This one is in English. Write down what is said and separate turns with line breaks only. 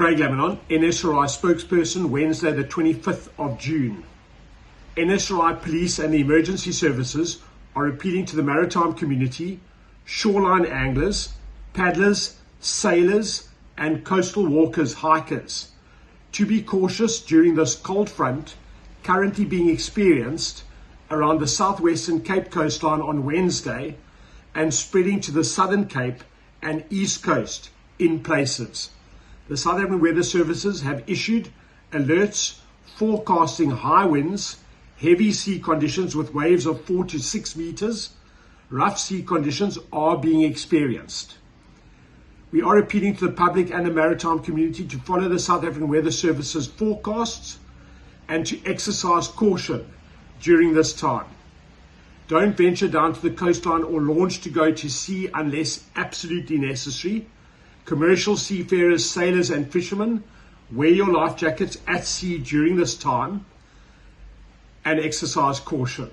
Craig Lamanon, NSRI spokesperson, Wednesday the 25th of June. NSRI police and the emergency services are appealing to the maritime community, shoreline anglers, paddlers, sailors, and coastal walkers, hikers, to be cautious during this cold front currently being experienced around the southwestern Cape coastline on Wednesday and spreading to the southern Cape and east coast in places. The South African Weather Services have issued alerts forecasting high winds, heavy sea conditions with waves of 4 to 6 meters. Rough sea conditions are being experienced. We are appealing to the public and the maritime community to follow the South African Weather Services forecasts and to exercise caution during this time. Don't venture down to the coastline or launch to go to sea unless absolutely necessary. Commercial seafarers, sailors and fishermen, wear your life jackets at sea during this time and exercise caution.